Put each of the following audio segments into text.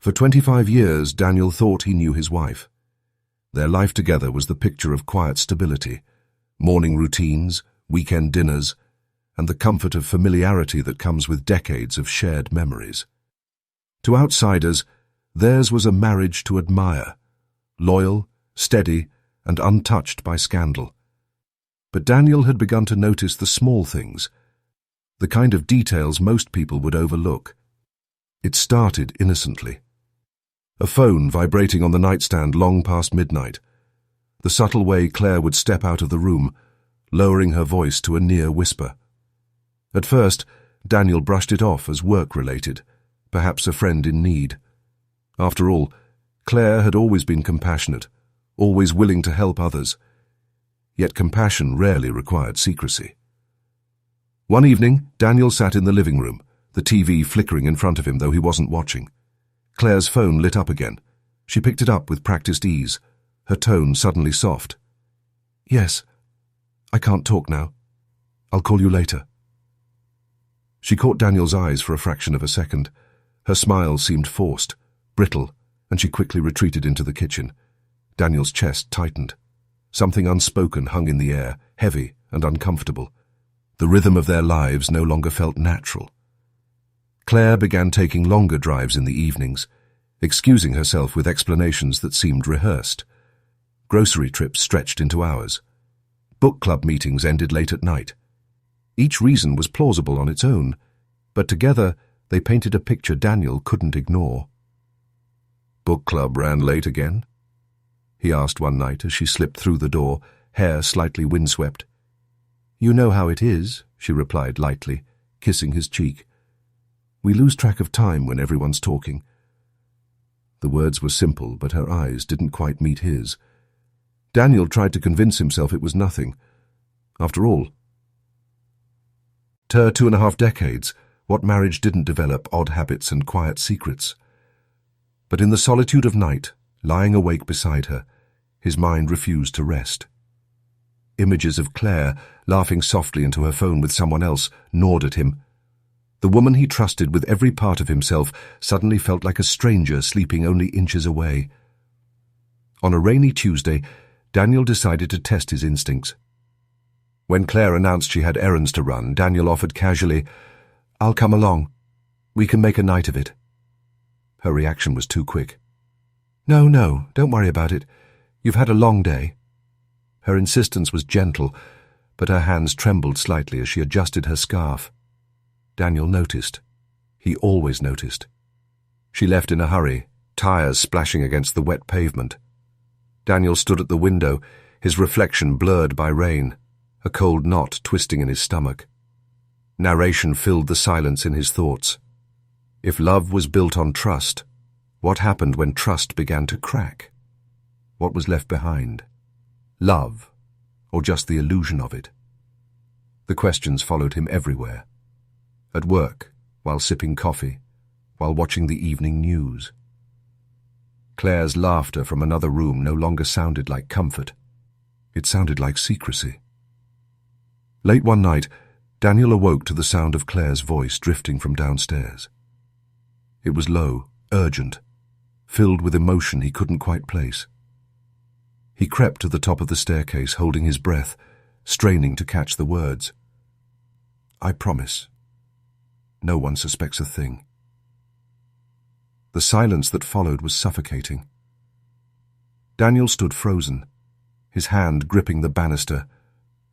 For 25 years, Daniel thought he knew his wife. Their life together was the picture of quiet stability, morning routines, weekend dinners, and the comfort of familiarity that comes with decades of shared memories. To outsiders, theirs was a marriage to admire, loyal, steady, and untouched by scandal. But Daniel had begun to notice the small things, the kind of details most people would overlook. It started innocently. A phone vibrating on the nightstand long past midnight. The subtle way Claire would step out of the room, lowering her voice to a near whisper. At first, Daniel brushed it off as work-related, perhaps a friend in need. After all, Claire had always been compassionate, always willing to help others. Yet compassion rarely required secrecy. One evening, Daniel sat in the living room, the TV flickering in front of him though he wasn't watching. Claire's phone lit up again. She picked it up with practiced ease, her tone suddenly soft. "Yes, I can't talk now. I'll call you later." She caught Daniel's eyes for a fraction of a second. Her smile seemed forced, brittle, and she quickly retreated into the kitchen. Daniel's chest tightened. Something unspoken hung in the air, heavy and uncomfortable. The rhythm of their lives no longer felt natural. Claire began taking longer drives in the evenings, excusing herself with explanations that seemed rehearsed. Grocery trips stretched into hours. Book club meetings ended late at night. Each reason was plausible on its own, but together they painted a picture Daniel couldn't ignore. "Book club ran late again?" he asked one night as she slipped through the door, hair slightly windswept. "You know how it is," she replied lightly, kissing his cheek. "We lose track of time when everyone's talking." The words were simple, but her eyes didn't quite meet his. Daniel tried to convince himself it was nothing. After all, 2.5 decades, what marriage didn't develop odd habits and quiet secrets? But in the solitude of night, lying awake beside her, his mind refused to rest. Images of Claire, laughing softly into her phone with someone else, gnawed at him. The woman he trusted with every part of himself suddenly felt like a stranger sleeping only inches away. On a rainy Tuesday, Daniel decided to test his instincts. When Claire announced she had errands to run, Daniel offered casually, "I'll come along. We can make a night of it." Her reaction was too quick. No, don't worry about it. You've had a long day." Her insistence was gentle, but her hands trembled slightly as she adjusted her scarf. Daniel noticed. He always noticed. She left in a hurry, tires splashing against the wet pavement. Daniel stood at the window, his reflection blurred by rain, a cold knot twisting in his stomach. Narration filled the silence in his thoughts. If love was built on trust, what happened when trust began to crack? What was left behind? Love, or just the illusion of it? The questions followed him everywhere. At work, while sipping coffee, while watching the evening news. Claire's laughter from another room no longer sounded like comfort. It sounded like secrecy. Late one night, Daniel awoke to the sound of Claire's voice drifting from downstairs. It was low, urgent, filled with emotion he couldn't quite place. He crept to the top of the staircase, holding his breath, straining to catch the words. "I promise. No one suspects a thing." The silence that followed was suffocating. Daniel stood frozen, his hand gripping the banister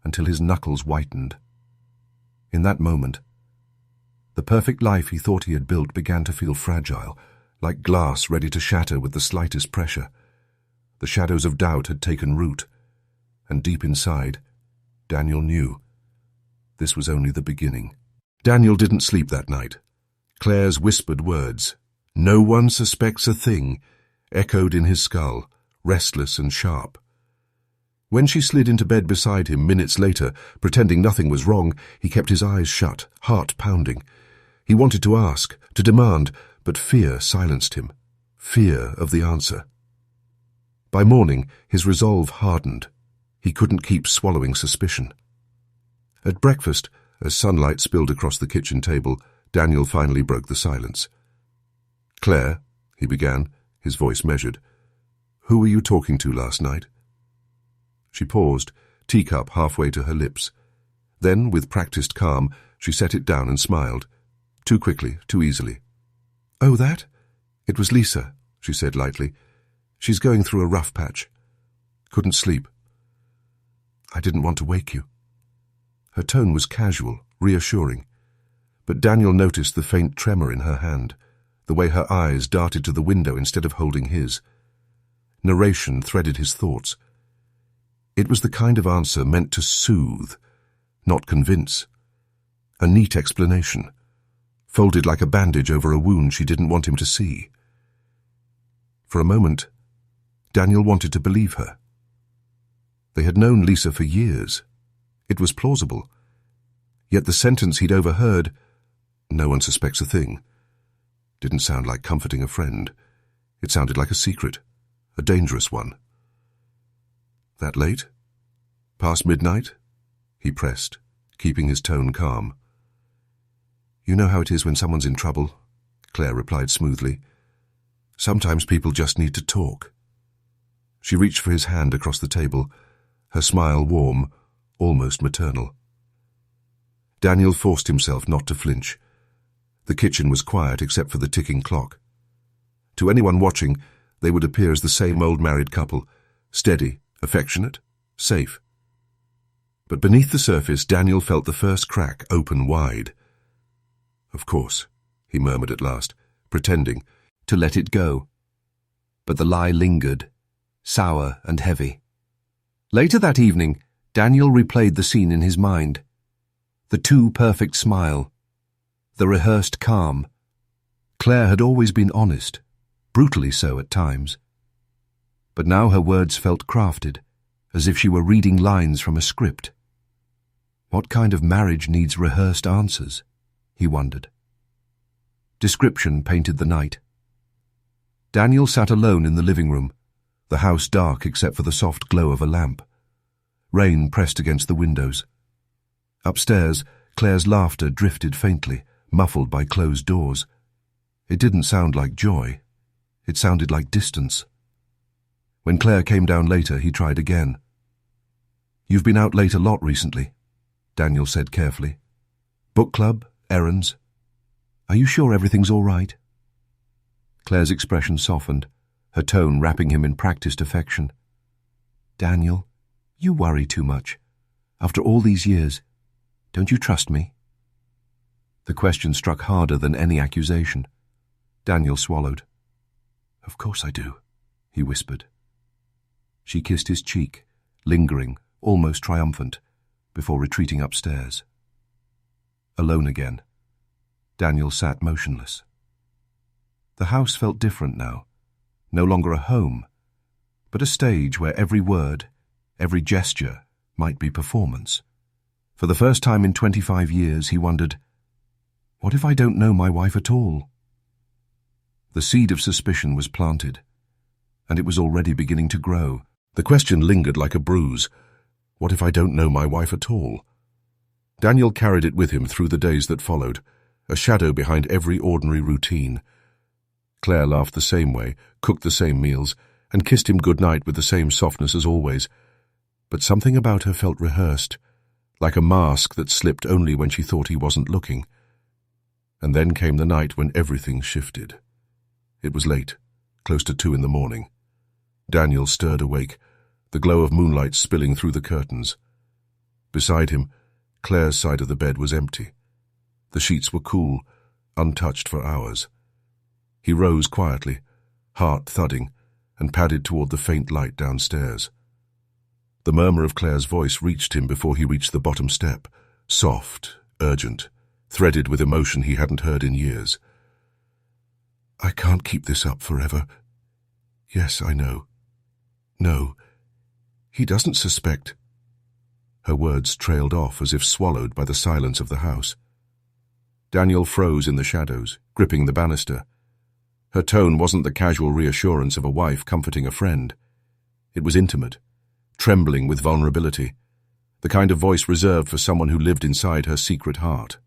until his knuckles whitened. In that moment, the perfect life he thought he had built began to feel fragile, like glass ready to shatter with the slightest pressure. The shadows of doubt had taken root, and deep inside, Daniel knew this was only the beginning. Daniel didn't sleep that night. Claire's whispered words, "No one suspects a thing," echoed in his skull, restless and sharp. When she slid into bed beside him minutes later, pretending nothing was wrong, he kept his eyes shut, heart pounding. He wanted to ask, to demand, but fear silenced him. Fear of the answer. By morning, his resolve hardened. He couldn't keep swallowing suspicion. At breakfast, as sunlight spilled across the kitchen table, Daniel finally broke the silence. "Claire," he began, his voice measured. "Who were you talking to last night?" She paused, teacup halfway to her lips. Then, with practiced calm, she set it down and smiled. Too quickly, too easily. "Oh, that? It was Lisa," she said lightly. "She's going through a rough patch. Couldn't sleep. I didn't want to wake you." Her tone was casual, reassuring. But Daniel noticed the faint tremor in her hand, the way her eyes darted to the window instead of holding his. Narration threaded his thoughts. It was the kind of answer meant to soothe, not convince. A neat explanation, folded like a bandage over a wound she didn't want him to see. For a moment, Daniel wanted to believe her. They had known Lisa for years. It was plausible. Yet the sentence he'd overheard, "No one suspects a thing," didn't sound like comforting a friend. It sounded like a secret, a dangerous one. "That late? Past midnight?" he pressed, keeping his tone calm. "You know how it is when someone's in trouble," Claire replied smoothly. "Sometimes people just need to talk." She reached for his hand across the table, her smile warm, almost maternal. Daniel forced himself not to flinch. The kitchen was quiet except for the ticking clock. To anyone watching, they would appear as the same old married couple, steady, affectionate, safe. But beneath the surface, Daniel felt the first crack open wide. "Of course," he murmured at last, pretending to let it go. But the lie lingered, sour and heavy. Later that evening, Daniel replayed the scene in his mind. The too perfect smile, the rehearsed calm. Claire had always been honest, brutally so at times. But now her words felt crafted, as if she were reading lines from a script. What kind of marriage needs rehearsed answers? He wondered. Description painted the night. Daniel sat alone in the living room, the house dark except for the soft glow of a lamp. Rain pressed against the windows. Upstairs, Claire's laughter drifted faintly, muffled by closed doors. It didn't sound like joy. It sounded like distance. When Claire came down later, he tried again. "You've been out late a lot recently," Daniel said carefully. "Book club, errands. Are you sure everything's all right?" Claire's expression softened, her tone wrapping him in practiced affection. "Daniel, you worry too much. After all these years, don't you trust me?" The question struck harder than any accusation. Daniel swallowed. "Of course I do," he whispered. She kissed his cheek, lingering, almost triumphant, before retreating upstairs. Alone again, Daniel sat motionless. The house felt different now, no longer a home, but a stage where every word, every gesture might be performance. For the first time in 25 years, he wondered, what if I don't know my wife at all? The seed of suspicion was planted, and it was already beginning to grow. The question lingered like a bruise. What if I don't know my wife at all? Daniel carried it with him through the days that followed, a shadow behind every ordinary routine. Claire laughed the same way, cooked the same meals, and kissed him good night with the same softness as always. But something about her felt rehearsed, like a mask that slipped only when she thought he wasn't looking. And then came the night when everything shifted. It was late, close to 2 a.m. Daniel stirred awake, the glow of moonlight spilling through the curtains. Beside him, Claire's side of the bed was empty. The sheets were cool, untouched for hours. He rose quietly, heart thudding, and padded toward the faint light downstairs. The murmur of Claire's voice reached him before he reached the bottom step, soft, urgent, threaded with emotion he hadn't heard in years. I can't keep this up forever. Yes, I know. No, he doesn't suspect. Her words trailed off as if swallowed by the silence of the house. Daniel froze in the shadows, gripping the banister. Her tone wasn't the casual reassurance of a wife comforting a friend. It was intimate, trembling with vulnerability, the kind of voice reserved for someone who lived inside her secret heart.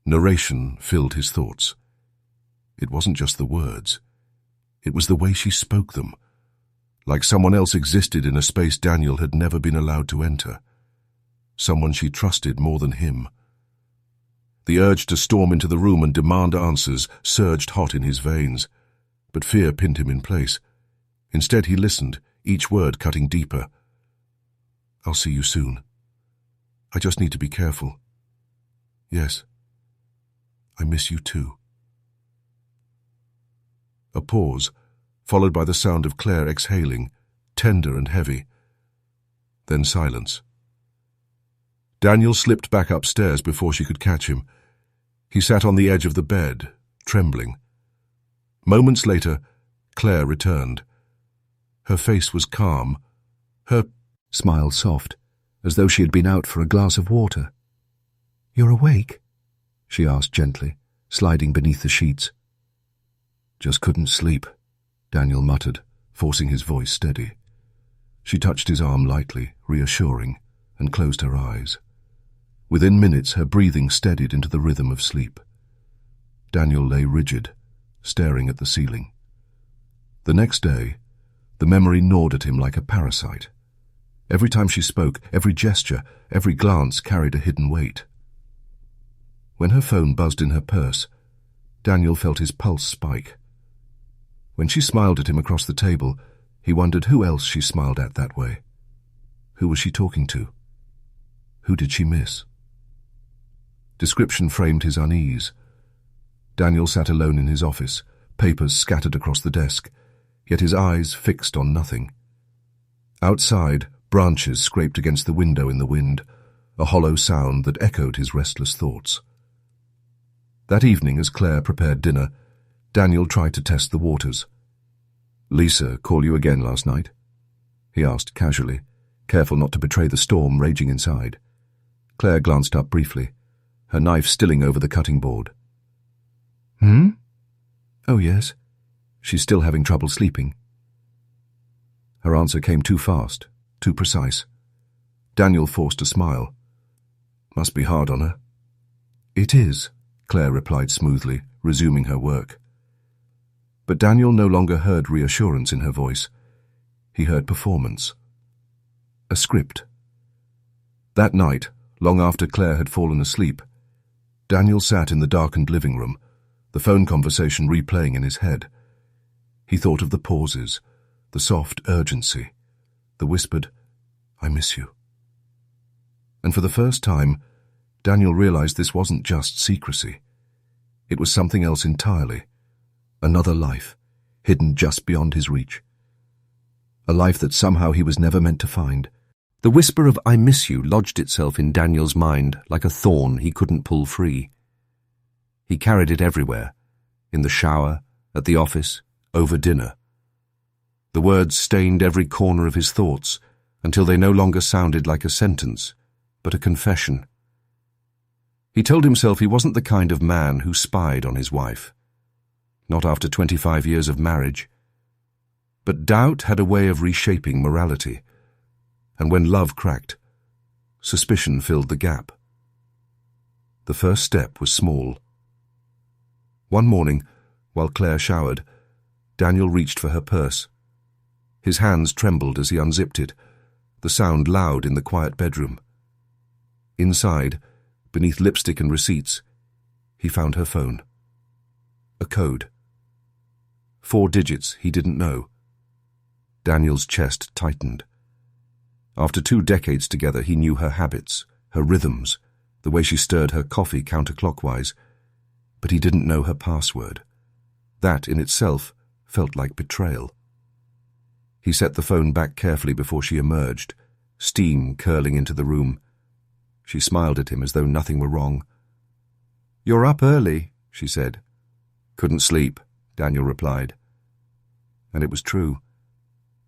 Narration filled his thoughts. It wasn't just the words. It was the way she spoke them, like someone else existed in a space Daniel had never been allowed to enter, someone she trusted more than him. The urge to storm into the room and demand answers surged hot in his veins, but fear pinned him in place. Instead, he listened, each word cutting deeper. "I'll see you soon. I just need to be careful. Yes, I miss you too." A pause, followed by the sound of Claire exhaling, tender and heavy. Then silence. Daniel slipped back upstairs before she could catch him. He sat on the edge of the bed, trembling. Moments later, Claire returned. Her face was calm, her smile soft, as though she had been out for a glass of water. "You're awake?" she asked gently, sliding beneath the sheets. "Just couldn't sleep," Daniel muttered, forcing his voice steady. She touched his arm lightly, reassuring, and closed her eyes. Within minutes, her breathing steadied into the rhythm of sleep. Daniel lay rigid, staring at the ceiling. The next day, the memory gnawed at him like a parasite. Every time she spoke, every gesture, every glance carried a hidden weight. When her phone buzzed in her purse, Daniel felt his pulse spike. When she smiled at him across the table, he wondered who else she smiled at that way. Who was she talking to? Who did she miss? Description framed his unease. Daniel sat alone in his office, papers scattered across the desk, yet his eyes fixed on nothing. Outside, branches scraped against the window in the wind, a hollow sound that echoed his restless thoughts. That evening, as Claire prepared dinner, Daniel tried to test the waters. "Lisa call you again last night?" he asked casually, careful not to betray the storm raging inside. Claire glanced up briefly, her knife stilling over the cutting board. "Hmm? Oh, yes. She's still having trouble sleeping." Her answer came too fast, too precise. Daniel forced a smile. "Must be hard on her." "It is," Claire replied smoothly, resuming her work. But Daniel no longer heard reassurance in her voice. He heard performance. A script. That night, long after Claire had fallen asleep, Daniel sat in the darkened living room, the phone conversation replaying in his head. He thought of the pauses, the soft urgency, the whispered, "I miss you." And for the first time, Daniel realized this wasn't just secrecy. It was something else entirely. Another life, hidden just beyond his reach. A life that somehow he was never meant to find. The whisper of "I miss you" lodged itself in Daniel's mind like a thorn he couldn't pull free. He carried it everywhere, in the shower, at the office, over dinner. The words stained every corner of his thoughts until they no longer sounded like a sentence, but a confession. He told himself he wasn't the kind of man who spied on his wife. Not after 25 years of marriage. But doubt had a way of reshaping morality, and when love cracked, suspicion filled the gap. The first step was small. One morning, while Claire showered, Daniel reached for her purse. His hands trembled as he unzipped it, the sound loud in the quiet bedroom. Inside, beneath lipstick and receipts, he found her phone. A code. 4 digits he didn't know. Daniel's chest tightened. After 2 decades together, he knew her habits, her rhythms, the way she stirred her coffee counterclockwise, but he didn't know her password. That in itself felt like betrayal. He set the phone back carefully before she emerged, steam curling into the room. She smiled at him as though nothing were wrong. "You're up early," she said. "Couldn't sleep," Daniel replied. And it was true.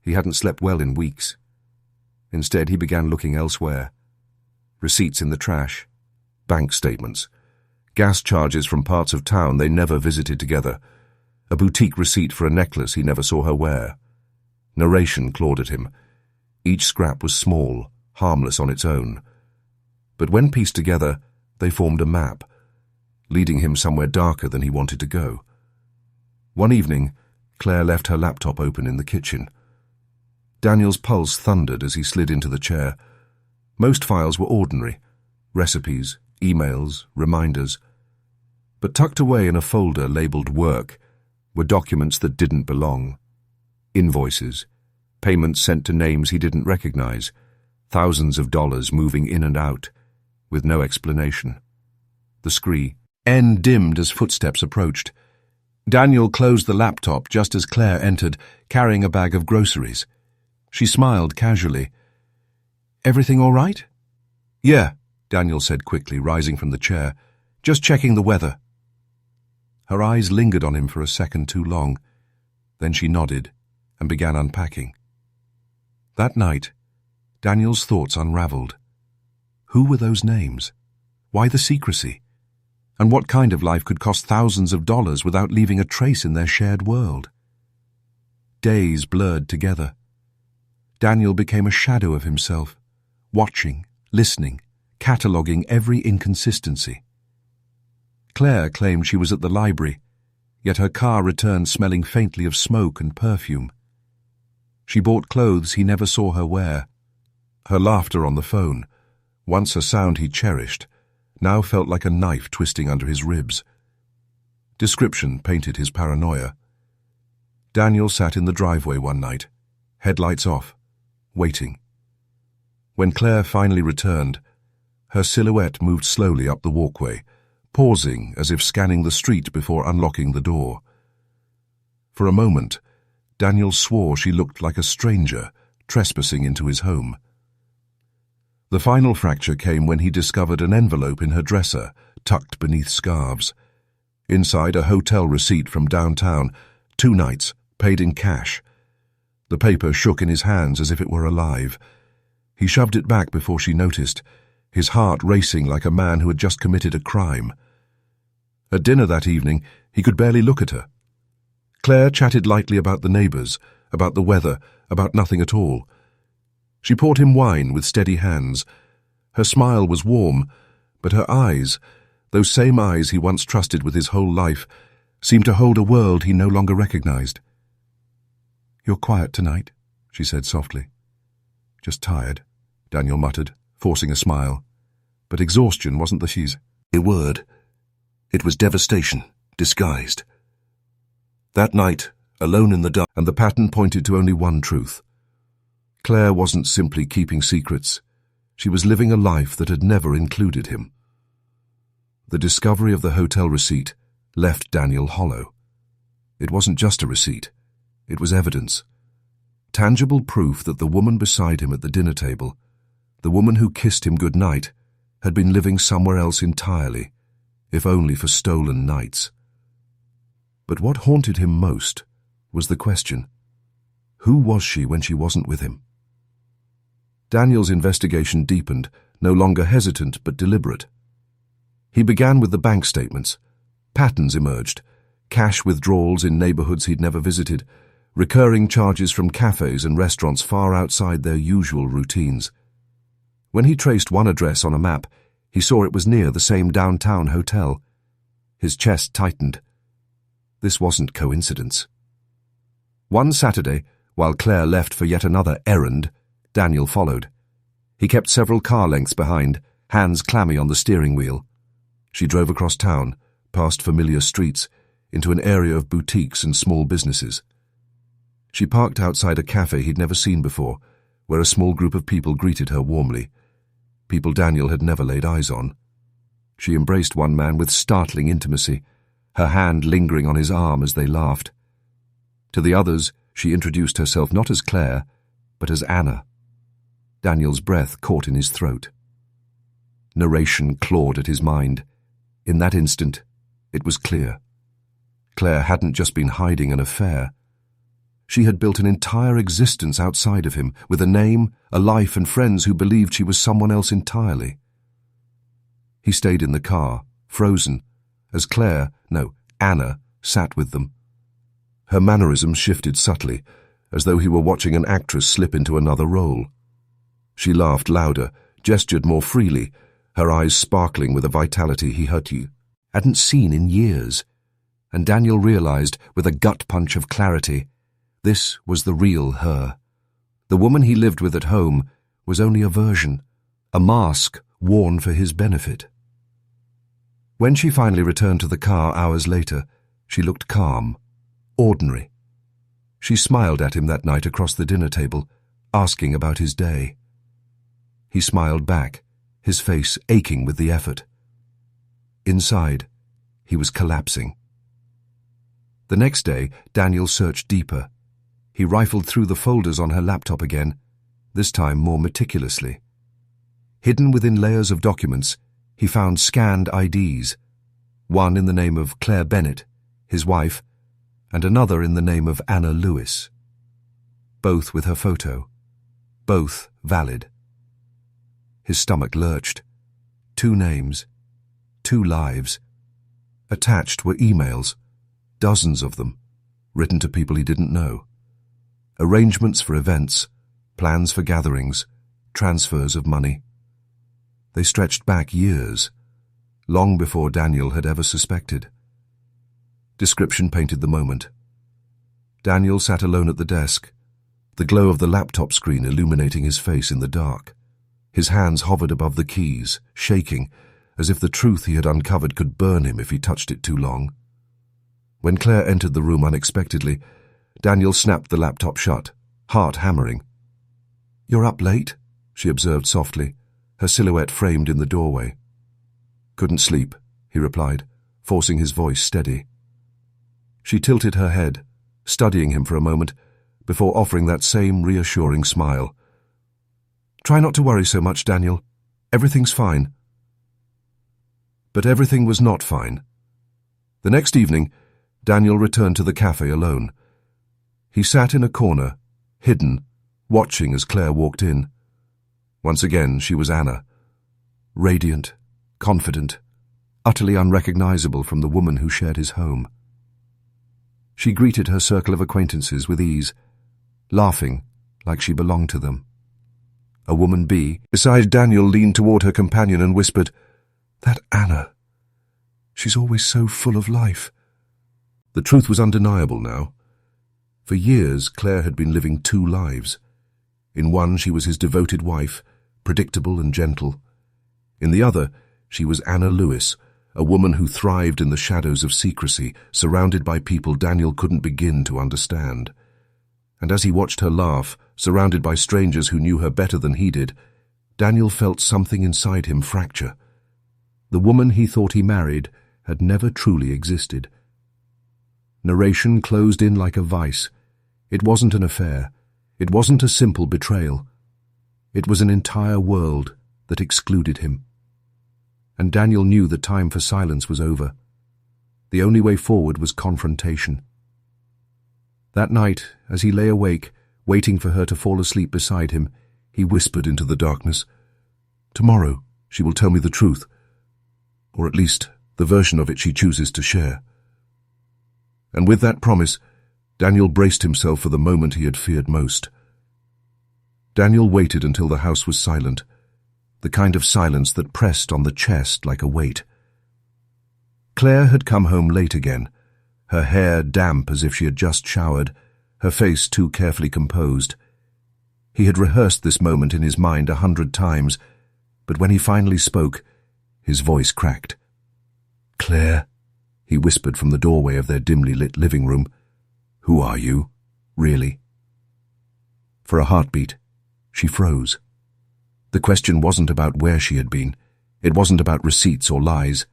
He hadn't slept well in weeks. Instead, he began looking elsewhere. Receipts in the trash, bank statements, gas charges from parts of town they never visited together, a boutique receipt for a necklace he never saw her wear. Narration clawed at him. Each scrap was small, harmless on its own. But when pieced together, they formed a map, leading him somewhere darker than he wanted to go. One evening, Claire left her laptop open in the kitchen. Daniel's pulse thundered as he slid into the chair. Most files were ordinary: recipes, emails, reminders. But tucked away in a folder labeled Work were documents that didn't belong. Invoices, payments sent to names he didn't recognize, thousands of dollars moving in and out, with no explanation. The screen dimmed as footsteps approached. Daniel closed the laptop just as Claire entered, carrying a bag of groceries. She smiled casually. "Everything all right?" "Yeah," Daniel said quickly, rising from the chair. "Just checking the weather." Her eyes lingered on him for a second too long. Then she nodded and began unpacking. That night, Daniel's thoughts unraveled. Who were those names? Why the secrecy? And what kind of life could cost thousands of dollars without leaving a trace in their shared world? Days blurred together. Daniel became a shadow of himself, watching, listening, cataloguing every inconsistency. Claire claimed she was at the library, yet her car returned smelling faintly of smoke and perfume. She bought clothes he never saw her wear. Her laughter on the phone, once a sound he cherished, now felt like a knife twisting under his ribs. Description painted his paranoia. Daniel sat in the driveway one night, headlights off, waiting. When Claire finally returned, her silhouette moved slowly up the walkway, pausing as if scanning the street before unlocking the door. For a moment, Daniel swore she looked like a stranger trespassing into his home. The final fracture came when he discovered an envelope in her dresser, tucked beneath scarves. Inside, a hotel receipt from downtown, 2 nights, paid in cash. The paper shook in his hands as if it were alive. He shoved it back before she noticed, his heart racing like a man who had just committed a crime. At dinner that evening, he could barely look at her. Claire chatted lightly about the neighbors, about the weather, about nothing at all. She poured him wine with steady hands. Her smile was warm, but her eyes, those same eyes he once trusted with his whole life, seemed to hold a world he no longer recognized. "You're quiet tonight," she said softly. "Just tired," Daniel muttered, forcing a smile. But exhaustion wasn't a word. It was devastation, disguised. That night, alone in the dark, and the pattern pointed to only one truth. Claire wasn't simply keeping secrets. She was living a life that had never included him. The discovery of the hotel receipt left Daniel hollow. It wasn't just a receipt. It was evidence. Tangible proof that the woman beside him at the dinner table, the woman who kissed him goodnight, had been living somewhere else entirely, if only for stolen nights. But what haunted him most was the question: who was she when she wasn't with him? Daniel's investigation deepened, no longer hesitant but deliberate. He began with the bank statements. Patterns emerged: cash withdrawals in neighborhoods he'd never visited, recurring charges from cafes and restaurants far outside their usual routines. When he traced one address on a map, he saw it was near the same downtown hotel. His chest tightened. This wasn't coincidence. One Saturday, while Claire left for yet another errand, Daniel followed. He kept several car lengths behind, hands clammy on the steering wheel. She drove across town, past familiar streets, into an area of boutiques and small businesses. She parked outside a cafe he'd never seen before, where a small group of people greeted her warmly. People Daniel had never laid eyes on. She embraced one man with startling intimacy, her hand lingering on his arm as they laughed. To the others, she introduced herself not as Claire, but as Anna. Daniel's breath caught in his throat. Narration clawed at his mind. In that instant, it was clear. Claire hadn't just been hiding an affair. She had built an entire existence outside of him, with a name, a life, and friends who believed she was someone else entirely. He stayed in the car, frozen, as Anna, sat with them. Her mannerisms shifted subtly, as though he were watching an actress slip into another role. She laughed louder, gestured more freely, her eyes sparkling with a vitality he hadn't seen in years, and Daniel realized with a gut punch of clarity, this was the real her. The woman he lived with at home was only a version, a mask worn for his benefit. When she finally returned to the car hours later, she looked calm, ordinary. She smiled at him that night across the dinner table, asking about his day. He smiled back, his face aching with the effort. Inside, he was collapsing. The next day, Daniel searched deeper. He rifled through the folders on her laptop again, this time more meticulously. Hidden within layers of documents, he found scanned IDs, one in the name of Claire Bennett, his wife, and another in the name of Anna Lewis. Both with her photo, both valid. His stomach lurched. 2 names, 2 lives. Attached were emails, dozens of them, written to people he didn't know. Arrangements for events, plans for gatherings, transfers of money. They stretched back years, long before Daniel had ever suspected. Description painted the moment. Daniel sat alone at the desk, the glow of the laptop screen illuminating his face in the dark. His hands hovered above the keys, shaking, as if the truth he had uncovered could burn him if he touched it too long. When Claire entered the room unexpectedly, Daniel snapped the laptop shut, heart hammering. "You're up late," she observed softly, her silhouette framed in the doorway. "Couldn't sleep," he replied, forcing his voice steady. She tilted her head, studying him for a moment, before offering that same reassuring smile. "Try not to worry so much, Daniel. Everything's fine." But everything was not fine. The next evening, Daniel returned to the cafe alone. He sat in a corner, hidden, watching as Claire walked in. Once again, she was Anna. Radiant, confident, utterly unrecognizable from the woman who shared his home. She greeted her circle of acquaintances with ease, laughing like she belonged to them. A woman B, beside Daniel, leaned toward her companion and whispered, "That Anna. She's always so full of life." The truth was undeniable now. For years, Claire had been living 2 lives. In one, she was his devoted wife, predictable and gentle. In the other, she was Anna Lewis, a woman who thrived in the shadows of secrecy, surrounded by people Daniel couldn't begin to understand. And as he watched her laugh, surrounded by strangers who knew her better than he did, Daniel felt something inside him fracture. The woman he thought he married had never truly existed. Narration closed in like a vice. It wasn't an affair. It wasn't a simple betrayal. It was an entire world that excluded him. And Daniel knew the time for silence was over. The only way forward was confrontation. That night, as he lay awake, waiting for her to fall asleep beside him, he whispered into the darkness, "Tomorrow she will tell me the truth, or at least the version of it she chooses to share." And with that promise, Daniel braced himself for the moment he had feared most. Daniel waited until the house was silent, the kind of silence that pressed on the chest like a weight. Claire had come home late again, her hair damp as if she had just showered, her face too carefully composed. He had rehearsed this moment in his mind 100 times, but when he finally spoke, his voice cracked. "Claire," he whispered from the doorway of their dimly lit living room. "Who are you, really?" For a heartbeat, she froze. The question wasn't about where she had been. It wasn't about receipts or lies.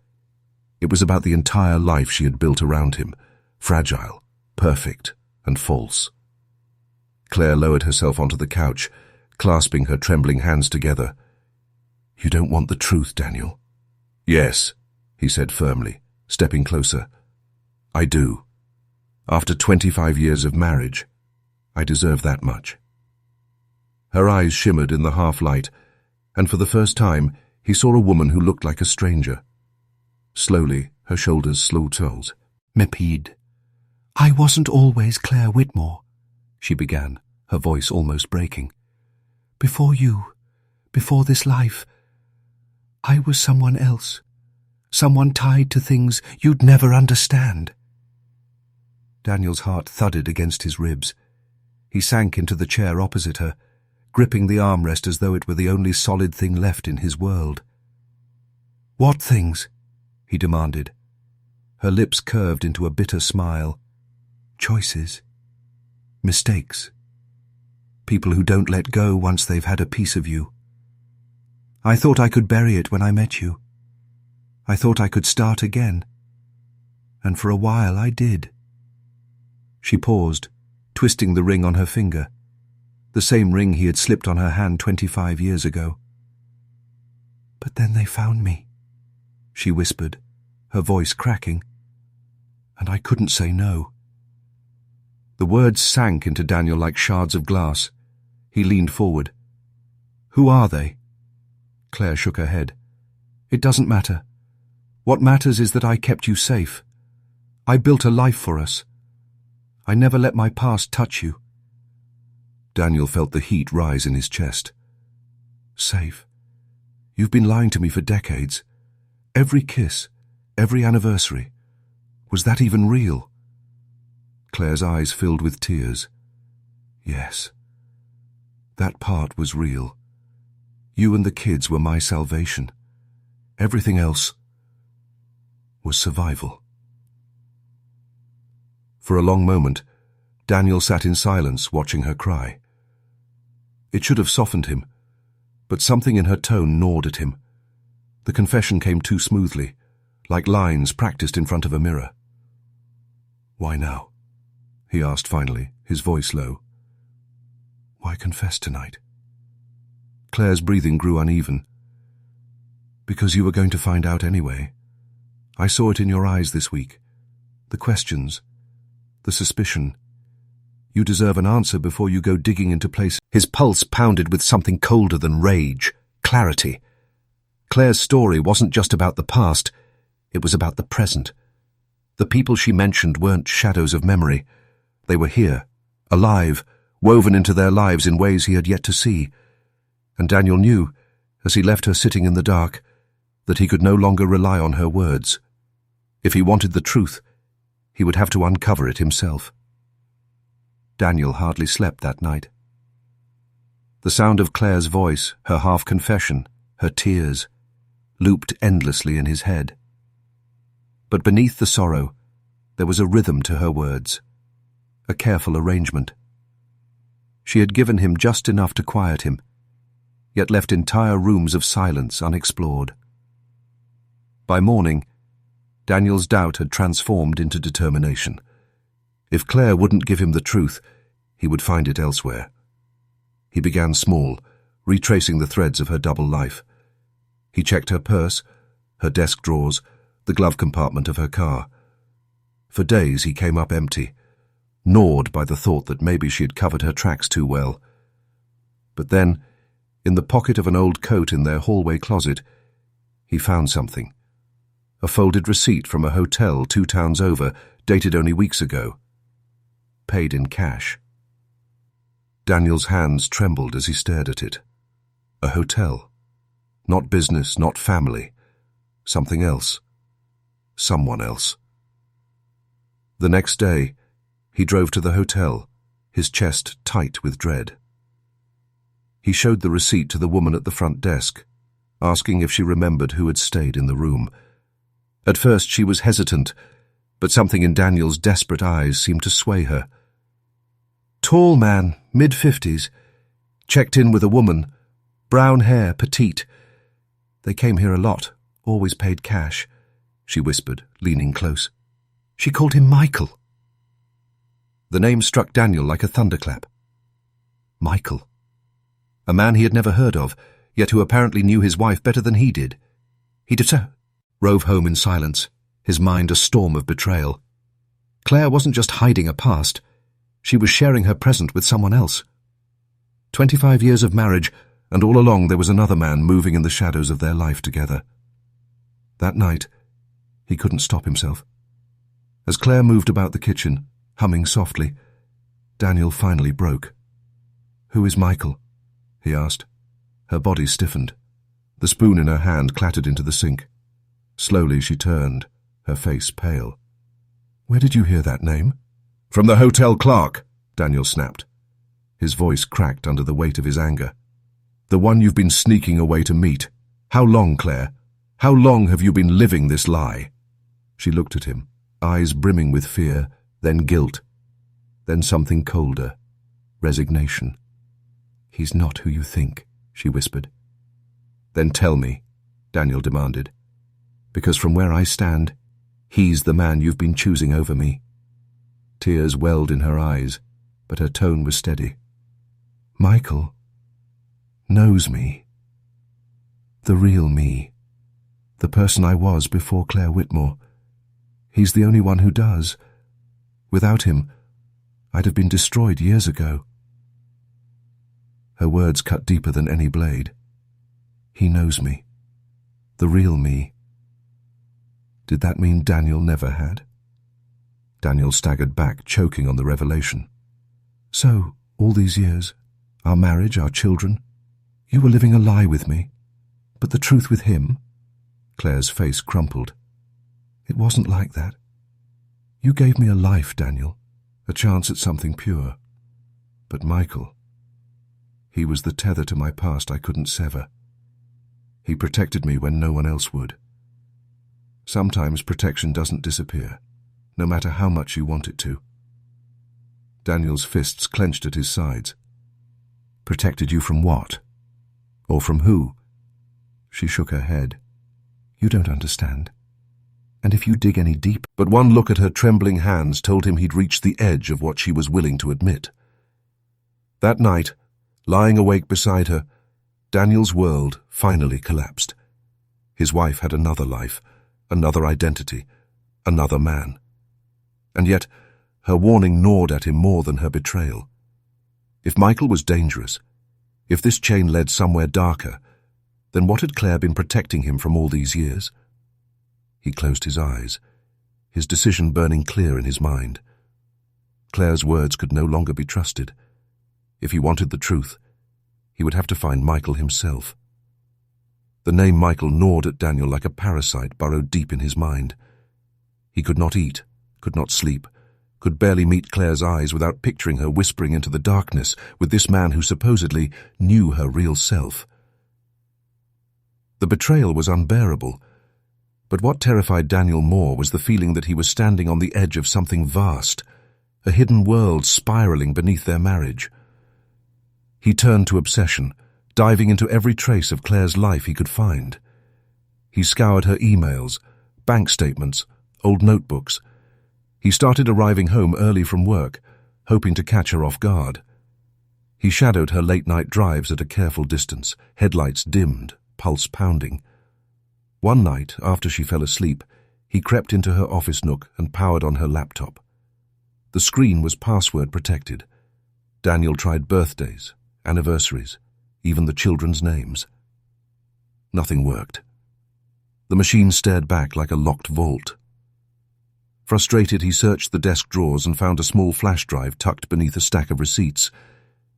It was about the entire life she had built around him, fragile, perfect, and false. Claire lowered herself onto the couch, clasping her trembling hands together. "You don't want the truth, Daniel?" "Yes," he said firmly, stepping closer. "I do. After 25 years of marriage, I deserve that much." Her eyes shimmered in the half-light, and for the first time he saw a woman who looked like a stranger. Slowly, her shoulders slow-told. "Mepede, I wasn't always Claire Whitmore," she began, her voice almost breaking. "Before you, before this life, I was someone else, someone tied to things you'd never understand." Daniel's heart thudded against his ribs. He sank into the chair opposite her, gripping the armrest as though it were the only solid thing left in his world. "What things?" he demanded. Her lips curved into a bitter smile. "Choices. Mistakes. People who don't let go once they've had a piece of you. I thought I could bury it when I met you. I thought I could start again. And for a while I did." She paused, twisting the ring on her finger, the same ring he had slipped on her hand 25 years ago. "But then they found me," she whispered, her voice cracking. "And I couldn't say no." The words sank into Daniel like shards of glass. He leaned forward. "Who are they?" Claire shook her head. "It doesn't matter. What matters is that I kept you safe. I built a life for us. I never let my past touch you." Daniel felt the heat rise in his chest. "Safe? You've been lying to me for decades. Every kiss, every anniversary. Was that even real?" Claire's eyes filled with tears. "Yes. That part was real. You and the kids were my salvation. Everything else was survival." For a long moment, Daniel sat in silence, watching her cry. It should have softened him, but something in her tone gnawed at him. The confession came too smoothly, like lines practiced in front of a mirror. "Why now?" he asked finally, his voice low. "Why confess tonight?" Claire's breathing grew uneven. "Because you were going to find out anyway. I saw it in your eyes this week. The questions, the suspicion. You deserve an answer before you go digging into places." His pulse pounded with something colder than rage, clarity. Claire's story wasn't just about the past, it was about the present. The people she mentioned weren't shadows of memory. They were here, alive, woven into their lives in ways he had yet to see. And Daniel knew, as he left her sitting in the dark, that he could no longer rely on her words. If he wanted the truth, he would have to uncover it himself. Daniel hardly slept that night. The sound of Claire's voice, her half-confession, her tears, looped endlessly in his head. But beneath the sorrow, there was a rhythm to her words, a careful arrangement. She had given him just enough to quiet him, yet left entire rooms of silence unexplored. By morning, Daniel's doubt had transformed into determination. If Claire wouldn't give him the truth, he would find it elsewhere. He began small, retracing the threads of her double life. He checked her purse, her desk drawers, the glove compartment of her car. For days he came up empty, gnawed by the thought that maybe she had covered her tracks too well. But then, in the pocket of an old coat in their hallway closet, he found something. A folded receipt from a hotel 2 towns over, dated only weeks ago. Paid in cash. Daniel's hands trembled as he stared at it. A hotel. Not business, not family. Something else. Someone else. The next day, he drove to the hotel, his chest tight with dread. He showed the receipt to the woman at the front desk, asking if she remembered who had stayed in the room. At first she was hesitant, but something in Daniel's desperate eyes seemed to sway her. Tall man, mid-50s, checked in with a woman, brown hair, petite. They came here a lot, always paid cash, she whispered, leaning close. She called him Michael. The name struck Daniel like a thunderclap. Michael. A man he had never heard of, yet who apparently knew his wife better than he did. He drove home in silence, his mind a storm of betrayal. Claire wasn't just hiding a past, she was sharing her present with someone else. 25 years of marriage, and all along there was another man moving in the shadows of their life together. That night, he couldn't stop himself. As Claire moved about the kitchen, humming softly, Daniel finally broke. "Who is Michael?" he asked. Her body stiffened. The spoon in her hand clattered into the sink. Slowly she turned, her face pale. "Where did you hear that name?" "From the hotel clerk," Daniel snapped. His voice cracked under the weight of his anger. "The one you've been sneaking away to meet. How long, Claire? How long have you been living this lie?" She looked at him, eyes brimming with fear, then guilt, then something colder, resignation. "He's not who you think," she whispered. "Then tell me," Daniel demanded. "Because from where I stand, he's the man you've been choosing over me." Tears welled in her eyes, but her tone was steady. "Michael knows me. The real me. The person I was before Claire Whitmore. He's the only one who does. Without him, I'd have been destroyed years ago." Her words cut deeper than any blade. He knows me. The real me. Did that mean Daniel never had? Daniel staggered back, choking on the revelation. "So, all these years, our marriage, our children, you were living a lie with me. But the truth with him?" Claire's face crumpled. "It wasn't like that. You gave me a life, Daniel, a chance at something pure. But Michael, he was the tether to my past I couldn't sever. He protected me when no one else would. Sometimes protection doesn't disappear, no matter how much you want it to." Daniel's fists clenched at his sides. "Protected you from what? Or from who?" She shook her head. "You don't understand. And if you dig any deeper—" But one look at her trembling hands told him he'd reached the edge of what she was willing to admit. That night, lying awake beside her, Daniel's world finally collapsed. His wife had another life, another identity, another man. And yet, her warning gnawed at him more than her betrayal. If Michael was dangerous, if this chain led somewhere darker, then what had Claire been protecting him from all these years? He closed his eyes, his decision burning clear in his mind. Claire's words could no longer be trusted. If he wanted the truth, he would have to find Michael himself. The name Michael gnawed at Daniel like a parasite burrowed deep in his mind. He could not eat, could not sleep, could barely meet Claire's eyes without picturing her whispering into the darkness with this man who supposedly knew her real self. The betrayal was unbearable, but what terrified Daniel more was the feeling that he was standing on the edge of something vast, a hidden world spiraling beneath their marriage. He turned to obsession, diving into every trace of Claire's life he could find. He scoured her emails, bank statements, old notebooks. He started arriving home early from work, hoping to catch her off guard. He shadowed her late-night drives at a careful distance, headlights dimmed, pulse pounding. One night, after she fell asleep, he crept into her office nook and powered on her laptop. The screen was password protected. Daniel tried birthdays, anniversaries, even the children's names. Nothing worked. The machine stared back like a locked vault. Frustrated, he searched the desk drawers and found a small flash drive tucked beneath a stack of receipts.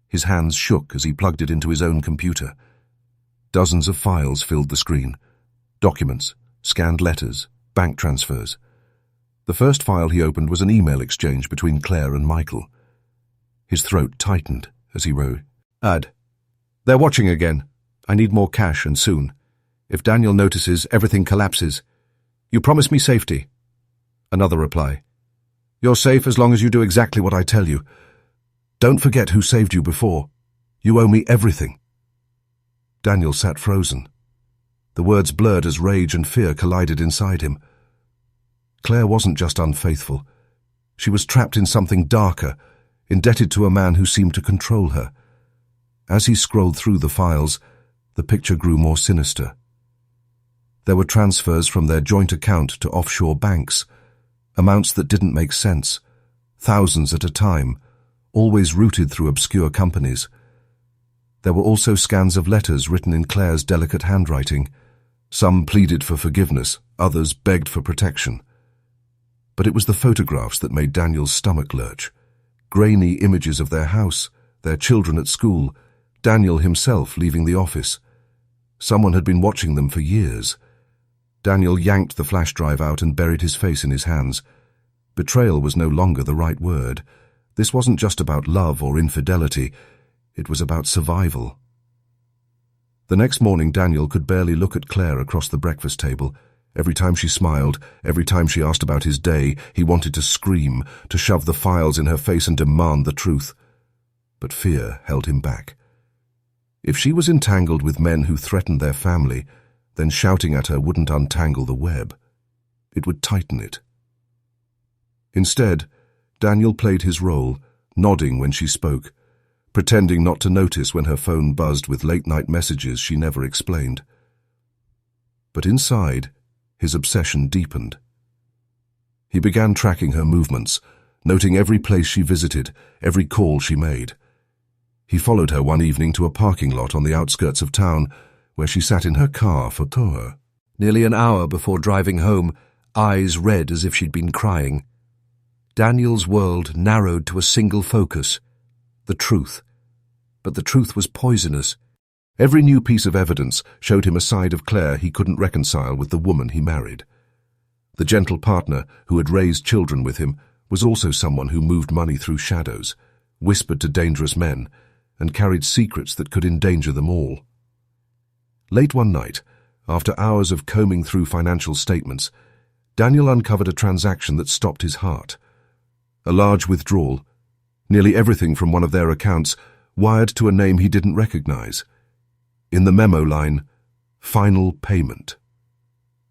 His hands shook as he plugged it into his own computer. Dozens of files filled the screen. Documents, scanned letters, bank transfers. The first file he opened was an email exchange between Claire and Michael. His throat tightened as he wrote, "Add. They're watching again. I need more cash and soon. If Daniel notices, everything collapses. You promise me safety." Another reply. "You're safe as long as you do exactly what I tell you. Don't forget who saved you before. You owe me everything." Daniel sat frozen. The words blurred as rage and fear collided inside him. Claire wasn't just unfaithful. She was trapped in something darker, indebted to a man who seemed to control her. As he scrolled through the files, the picture grew more sinister. There were transfers from their joint account to offshore banks, amounts that didn't make sense, thousands at a time, always routed through obscure companies. There were also scans of letters written in Claire's delicate handwriting. Some pleaded for forgiveness, others begged for protection. But it was the photographs that made Daniel's stomach lurch. Grainy images of their house, their children at school, Daniel himself leaving the office. Someone had been watching them for years. Daniel yanked the flash drive out and buried his face in his hands. Betrayal was no longer the right word. This wasn't just about love or infidelity. It was about survival. The next morning, Daniel could barely look at Claire across the breakfast table. Every time she smiled, every time she asked about his day, he wanted to scream, to shove the files in her face and demand the truth. But fear held him back. If she was entangled with men who threatened their family, then shouting at her wouldn't untangle the web. It would tighten it. Instead, Daniel played his role, nodding when she spoke, pretending not to notice when her phone buzzed with late-night messages she never explained. But inside, his obsession deepened. He began tracking her movements, noting every place she visited, every call she made. He followed her one evening to a parking lot on the outskirts of town, where she sat in her car for tour. Nearly an hour before driving home, eyes red as if she'd been crying. Daniel's world narrowed to a single focus, the truth. But the truth was poisonous. Every new piece of evidence showed him a side of Claire he couldn't reconcile with the woman he married. The gentle partner who had raised children with him was also someone who moved money through shadows, whispered to dangerous men, and carried secrets that could endanger them all. Late one night, after hours of combing through financial statements, Daniel uncovered a transaction that stopped his heart. A large withdrawal, nearly everything from one of their accounts, wired to a name he didn't recognize. In the memo line, "Final payment."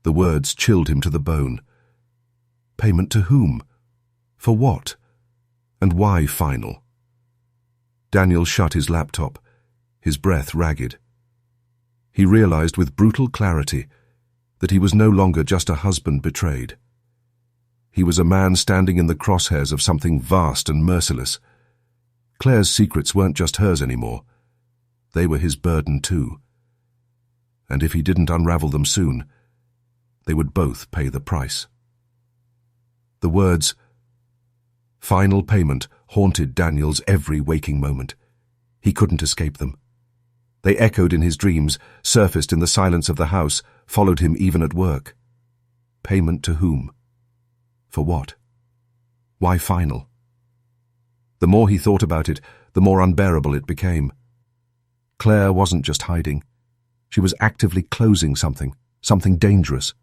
The words chilled him to the bone. Payment to whom? For what? And why final? Daniel shut his laptop, his breath ragged. He realized with brutal clarity that he was no longer just a husband betrayed. He was a man standing in the crosshairs of something vast and merciless. Claire's secrets weren't just hers anymore. They were his burden too. And if he didn't unravel them soon, they would both pay the price. The words, "final payment," haunted Daniel's every waking moment. He couldn't escape them. They echoed in his dreams, surfaced in the silence of the house, followed him even at work. Payment to whom? For what? Why final? The more he thought about it, the more unbearable it became. Claire wasn't just hiding. She was actively closing something dangerous.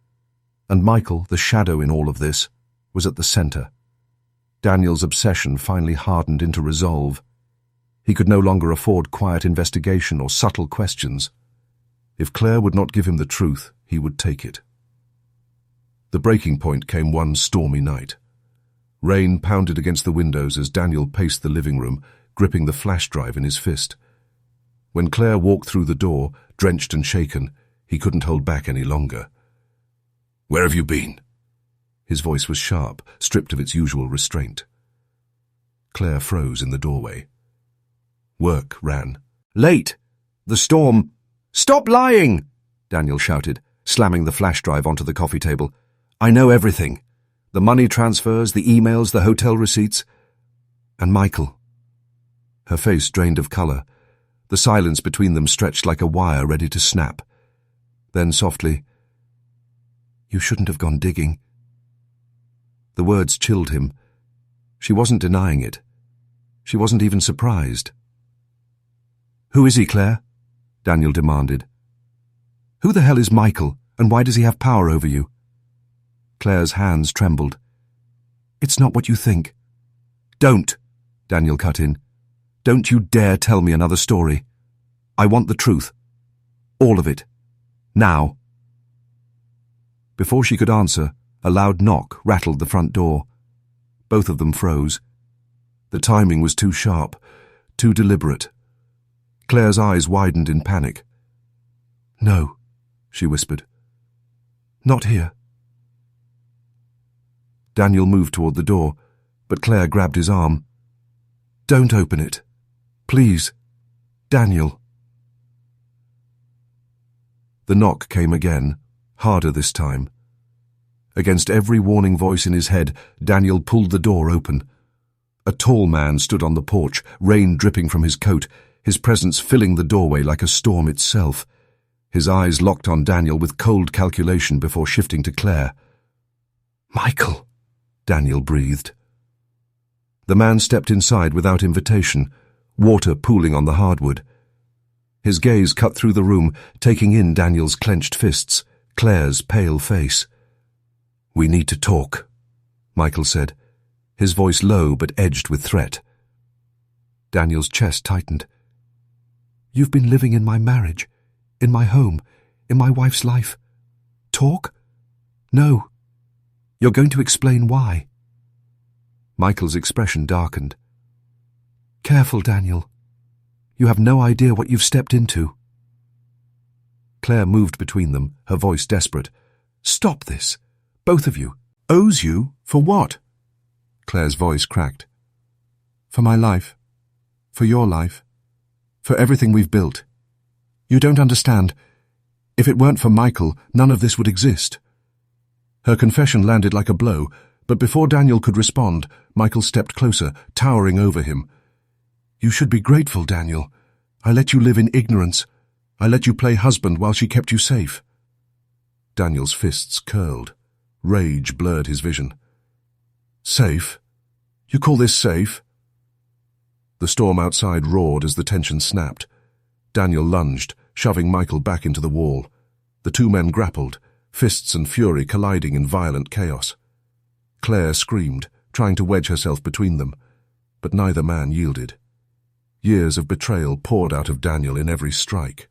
And Michael, the shadow in all of this, was at the center. Daniel's obsession finally hardened into resolve. He could no longer afford quiet investigation or subtle questions. If Claire would not give him the truth, he would take it. The breaking point came one stormy night. Rain pounded against the windows as Daniel paced the living room, gripping the flash drive in his fist. When Claire walked through the door, drenched and shaken, he couldn't hold back any longer. "Where have you been?" His voice was sharp, stripped of its usual restraint. Claire froze in the doorway. "Work, Ran." "Late! The storm—" "Stop lying!" Daniel shouted, slamming the flash drive onto the coffee table. "I know everything. The money transfers, the emails, the hotel receipts. And Michael." Her face drained of color. The silence between them stretched like a wire ready to snap. Then softly, "You shouldn't have gone digging." The words chilled him. She wasn't denying it. She wasn't even surprised. "Who is he, Claire?" Daniel demanded. "Who the hell is Michael, and why does he have power over you?" Claire's hands trembled. "It's not what you think." "Don't," Daniel cut in. "Don't you dare tell me another story. I want the truth. All of it. Now." Before she could answer, a loud knock rattled the front door. Both of them froze. The timing was too sharp, too deliberate. Claire's eyes widened in panic. "No," she whispered. "Not here." Daniel moved toward the door, but Claire grabbed his arm. "Don't open it. Please. Daniel." The knock came again, harder this time. Against every warning voice in his head, Daniel pulled the door open. A tall man stood on the porch, rain dripping from his coat, his presence filling the doorway like a storm itself. His eyes locked on Daniel with cold calculation before shifting to Claire. "Michael!" Daniel breathed. The man stepped inside without invitation, water pooling on the hardwood. His gaze cut through the room, taking in Daniel's clenched fists, Claire's pale face. "We need to talk," Michael said, his voice low but edged with threat. Daniel's chest tightened. "You've been living in my marriage, in my home, in my wife's life. Talk? No. You're going to explain why." Michael's expression darkened. "Careful, Daniel. You have no idea what you've stepped into." Claire moved between them, her voice desperate. "Stop this. Both of you. Owes you? For what?" Claire's voice cracked. "For my life. For your life. For everything we've built. You don't understand. If it weren't for Michael, none of this would exist." Her confession landed like a blow, but before Daniel could respond, Michael stepped closer, towering over him. "You should be grateful, Daniel. I let you live in ignorance. I let you play husband while she kept you safe." Daniel's fists curled. Rage blurred his vision. "Safe? You call this safe?" The storm outside roared as the tension snapped. Daniel lunged, shoving Michael back into the wall. The two men grappled, fists and fury colliding in violent chaos. Claire screamed, trying to wedge herself between them, but neither man yielded. Years of betrayal poured out of Daniel in every strike.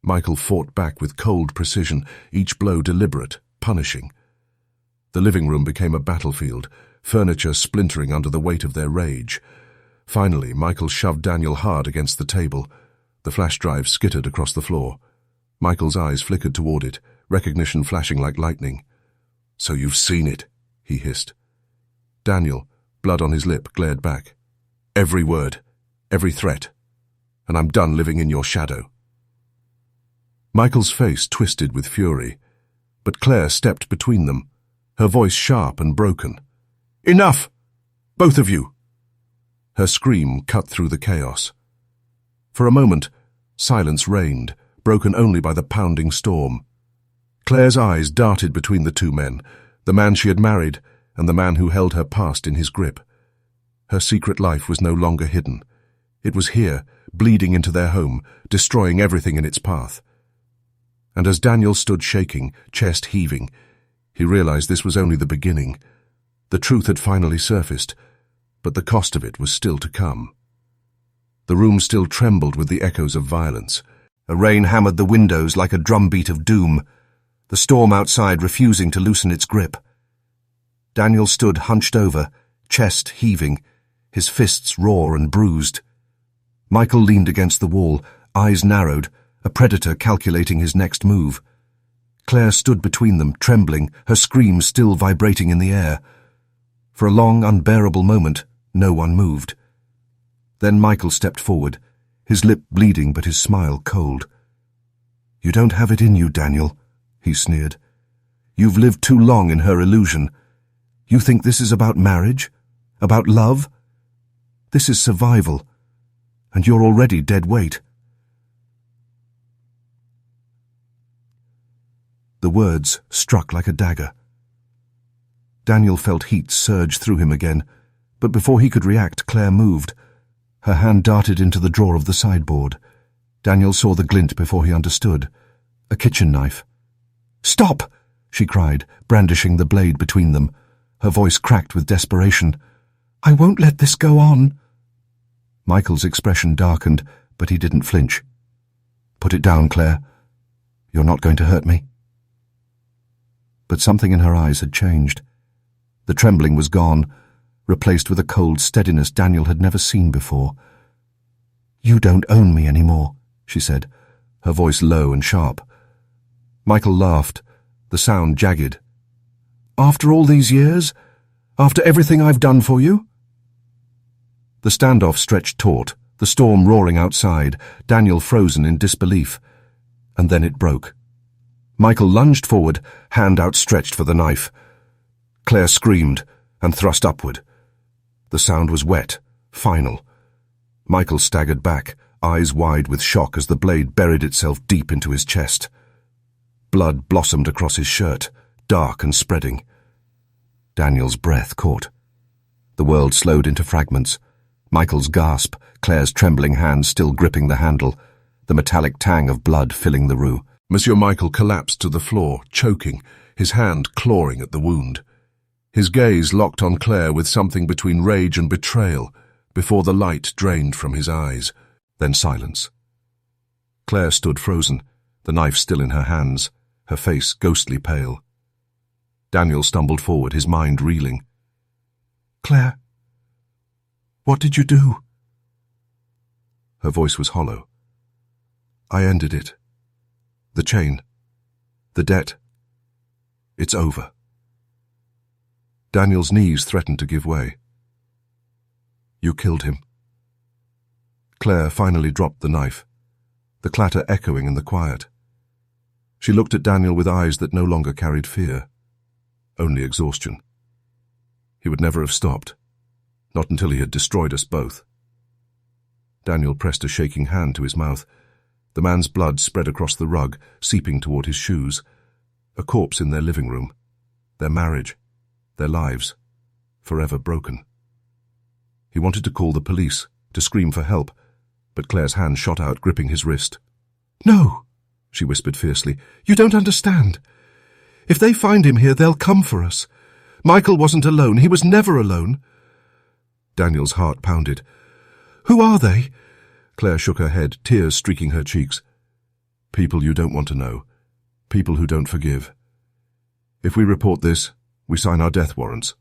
Michael fought back with cold precision, each blow deliberate, punishing. The living room became a battlefield, furniture splintering under the weight of their rage. Finally, Michael shoved Daniel hard against the table. The flash drive skittered across the floor. Michael's eyes flickered toward it, recognition flashing like lightning. "So you've seen it," he hissed. Daniel, blood on his lip, glared back. "Every word, every threat. And I'm done living in your shadow." Michael's face twisted with fury, but Claire stepped between them, her voice sharp and broken. "Enough! Both of you!" Her scream cut through the chaos. For a moment, silence reigned, broken only by the pounding storm. Claire's eyes darted between the two men, the man she had married and the man who held her past in his grip. Her secret life was no longer hidden. It was here, bleeding into their home, destroying everything in its path. And as Daniel stood shaking, chest heaving, he realized this was only the beginning. The truth had finally surfaced, but the cost of it was still to come. The room still trembled with the echoes of violence. A rain hammered the windows like a drumbeat of doom, the storm outside refusing to loosen its grip. Daniel stood hunched over, chest heaving, his fists raw and bruised. Michael leaned against the wall, eyes narrowed, a predator calculating his next move. Claire stood between them, trembling, her scream still vibrating in the air. For a long, unbearable moment, no one moved. Then Michael stepped forward, his lip bleeding but his smile cold. "You don't have it in you, Daniel," he sneered. "You've lived too long in her illusion. You think this is about marriage? About love? This is survival, and you're already dead weight." The words struck like a dagger. Daniel felt heat surge through him again, but before he could react, Claire moved. Her hand darted into the drawer of the sideboard. Daniel saw the glint before he understood. A kitchen knife. "Stop!" she cried, brandishing the blade between them. Her voice cracked with desperation. "I won't let this go on." Michael's expression darkened, but he didn't flinch. "Put it down, Claire. You're not going to hurt me." But something in her eyes had changed. The trembling was gone, replaced with a cold steadiness Daniel had never seen before. "You don't own me anymore," she said, her voice low and sharp. Michael laughed, the sound jagged. "After all these years? After everything I've done for you?" The standoff stretched taut, the storm roaring outside, Daniel frozen in disbelief. And then it broke. Michael lunged forward, hand outstretched for the knife. Claire screamed and thrust upward. The sound was wet, final. Michael staggered back, eyes wide with shock as the blade buried itself deep into his chest. Blood blossomed across his shirt, dark and spreading. Daniel's breath caught. The world slowed into fragments. Michael's gasp, Claire's trembling hand still gripping the handle, the metallic tang of blood filling the room. Monsieur Michael collapsed to the floor, choking, his hand clawing at the wound. His gaze locked on Claire with something between rage and betrayal, before the light drained from his eyes. Then silence. Claire stood frozen, the knife still in her hands, her face ghostly pale. Daniel stumbled forward, his mind reeling. "Claire, what did you do?" Her voice was hollow. "I ended it. The chain. The debt. It's over." Daniel's knees threatened to give way. "You killed him." Claire finally dropped the knife, the clatter echoing in the quiet. She looked at Daniel with eyes that no longer carried fear, only exhaustion. He would never have stopped, not until he had destroyed us both. Daniel pressed a shaking hand to his mouth. The man's blood spread across the rug, seeping toward his shoes. A corpse in their living room. Their marriage. Their lives. Forever broken. He wanted to call the police, to scream for help, but Claire's hand shot out, gripping his wrist. "No," she whispered fiercely. "You don't understand. If they find him here, they'll come for us. Michael wasn't alone. He was never alone." Daniel's heart pounded. "Who are they?" Claire shook her head, tears streaking her cheeks. "People you don't want to know. People who don't forgive. If we report this, we sign our death warrants."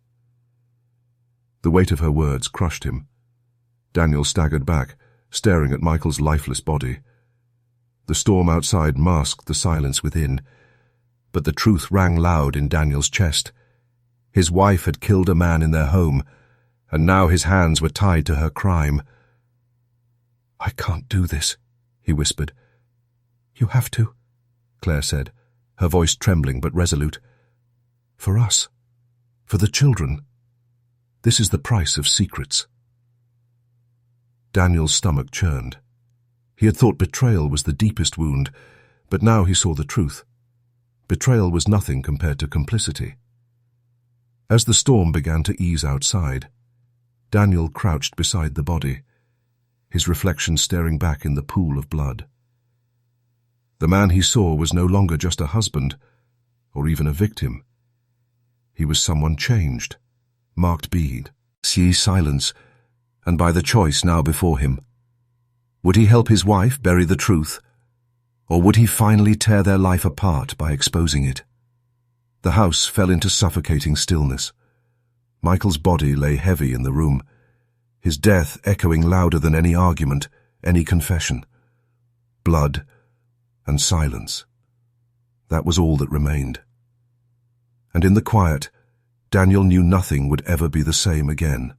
The weight of her words crushed him. Daniel staggered back, staring at Michael's lifeless body. The storm outside masked the silence within, but the truth rang loud in Daniel's chest. His wife had killed a man in their home, and now his hands were tied to her crime. "I can't do this," he whispered. "You have to," Claire said, her voice trembling but resolute. "For us. For the children. This is the price of secrets." Daniel's stomach churned. He had thought betrayal was the deepest wound, but now he saw the truth. Betrayal was nothing compared to complicity. As the storm began to ease outside, Daniel crouched beside the body, his reflection staring back in the pool of blood. The man he saw was no longer just a husband, or even a victim. He was someone changed, marked bead, see silence, and by the choice now before him. Would he help his wife bury the truth, or would he finally tear their life apart by exposing it? The house fell into suffocating stillness. Michael's body lay heavy in the room, his death echoing louder than any argument, any confession. Blood and silence. That was all that remained. And in the quiet, Daniel knew nothing would ever be the same again.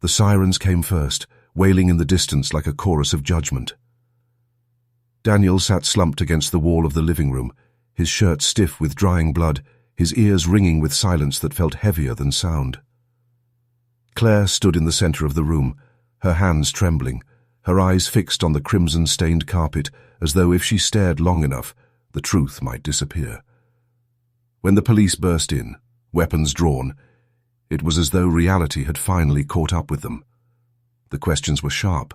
The sirens came first, wailing in the distance like a chorus of judgment. Daniel sat slumped against the wall of the living room, his shirt stiff with drying blood, his ears ringing with silence that felt heavier than sound. Claire stood in the center of the room, her hands trembling, her eyes fixed on the crimson-stained carpet, as though if she stared long enough, the truth might disappear. When the police burst in, weapons drawn, it was as though reality had finally caught up with them. The questions were sharp,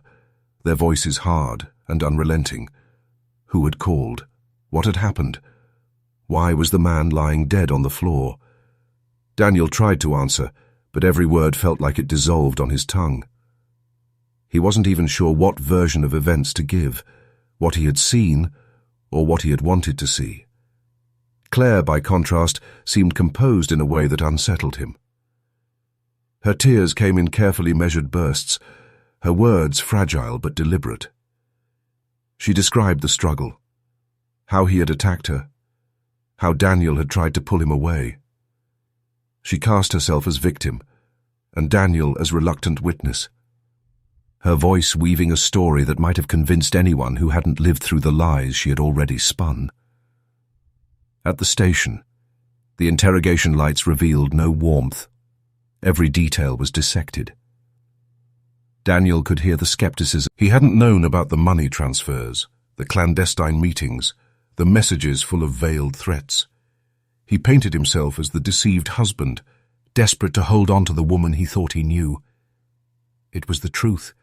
their voices hard and unrelenting. Who had called? What had happened? Why was the man lying dead on the floor? Daniel tried to answer, but every word felt like it dissolved on his tongue. He wasn't even sure what version of events to give, what he had seen or what he had wanted to see. Claire, by contrast, seemed composed in a way that unsettled him. Her tears came in carefully measured bursts, her words fragile but deliberate. She described the struggle, how he had attacked her, how Daniel had tried to pull him away. She cast herself as victim, and Daniel as reluctant witness, her voice weaving a story that might have convinced anyone who hadn't lived through the lies she had already spun. At the station, the interrogation lights revealed no warmth. Every detail was dissected. Daniel could hear the skepticism. He hadn't known about the money transfers, the clandestine meetings, the messages full of veiled threats. He painted himself as the deceived husband, desperate to hold on to the woman he thought he knew. It was the truth,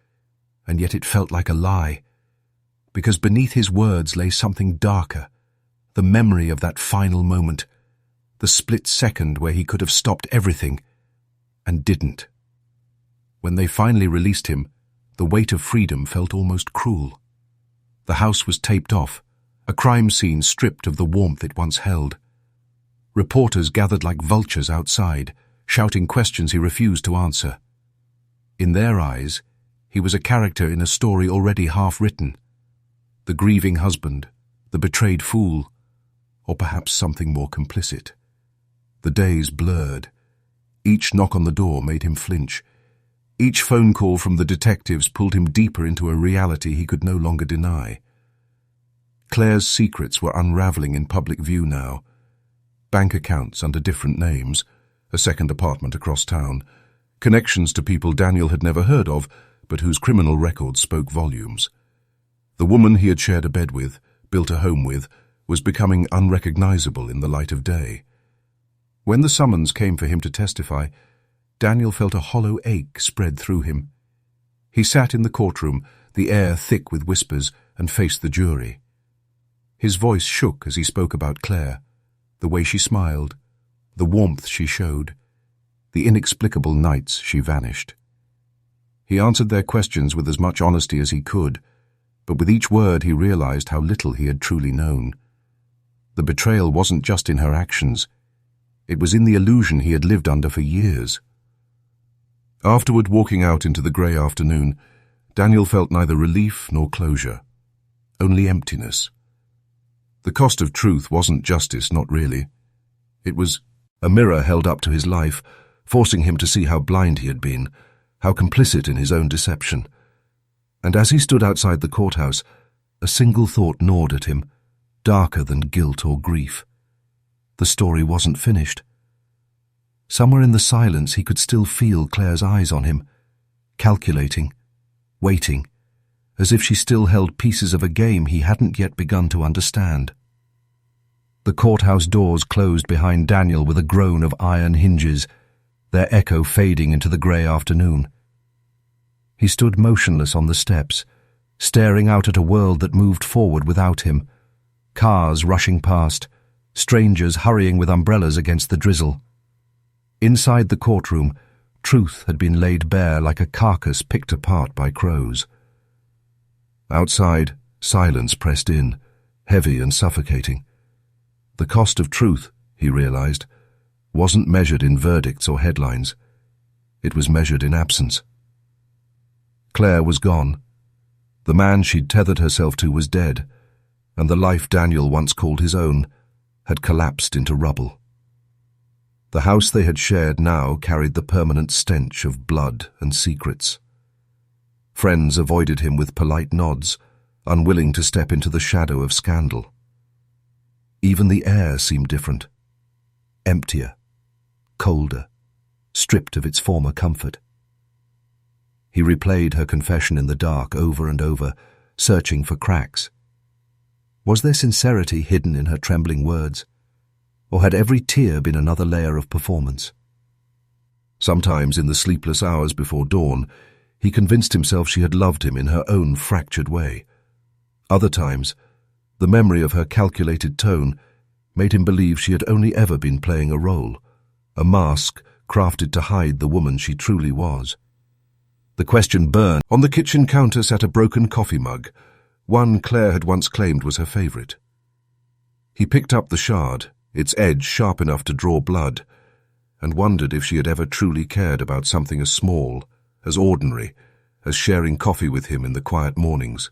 and yet it felt like a lie, because beneath his words lay something darker, the memory of that final moment, the split second where he could have stopped everything, and didn't. When they finally released him, the weight of freedom felt almost cruel. The house was taped off, a crime scene stripped of the warmth it once held. Reporters gathered like vultures outside, shouting questions he refused to answer. In their eyes, he was a character in a story already half-written. The grieving husband, the betrayed fool, or perhaps something more complicit. The days blurred. Each knock on the door made him flinch. Each phone call from the detectives pulled him deeper into a reality he could no longer deny. Claire's secrets were unraveling in public view now. Bank accounts under different names, a second apartment across town, connections to people Daniel had never heard of, but whose criminal records spoke volumes. The woman he had shared a bed with, built a home with, was becoming unrecognizable in the light of day. When the summons came for him to testify, Daniel felt a hollow ache spread through him. He sat in the courtroom, the air thick with whispers, and faced the jury. His voice shook as he spoke about Claire, the way she smiled, the warmth she showed, the inexplicable nights she vanished. He answered their questions with as much honesty as he could, but with each word he realized how little he had truly known. The betrayal wasn't just in her actions. It was in the illusion he had lived under for years. Afterward, walking out into the grey afternoon, Daniel felt neither relief nor closure, only emptiness. The cost of truth wasn't justice, not really. It was a mirror held up to his life, forcing him to see how blind he had been, how complicit in his own deception. And as he stood outside the courthouse, a single thought gnawed at him, darker than guilt or grief. The story wasn't finished. Somewhere in the silence he could still feel Claire's eyes on him, calculating, waiting, as if she still held pieces of a game he hadn't yet begun to understand. The courthouse doors closed behind Daniel with a groan of iron hinges, their echo fading into the grey afternoon. He stood motionless on the steps, staring out at a world that moved forward without him, cars rushing past, strangers hurrying with umbrellas against the drizzle. Inside the courtroom, truth had been laid bare like a carcass picked apart by crows. Outside, silence pressed in, heavy and suffocating. The cost of truth, he realized, wasn't measured in verdicts or headlines. It was measured in absence. Claire was gone. The man she'd tethered herself to was dead, and the life Daniel once called his own had collapsed into rubble. The house they had shared now carried the permanent stench of blood and secrets. Friends avoided him with polite nods, unwilling to step into the shadow of scandal. Even the air seemed different, emptier, colder, stripped of its former comfort. He replayed her confession in the dark over and over, searching for cracks. Was there sincerity hidden in her trembling words, or had every tear been another layer of performance? Sometimes in the sleepless hours before dawn, he convinced himself she had loved him in her own fractured way. Other times, the memory of her calculated tone made him believe she had only ever been playing a role, a mask crafted to hide the woman she truly was. The question burned. On the kitchen counter sat a broken coffee mug, one Claire had once claimed was her favorite. He picked up the shard, its edge sharp enough to draw blood, and wondered if she had ever truly cared about something as small, as ordinary, as sharing coffee with him in the quiet mornings.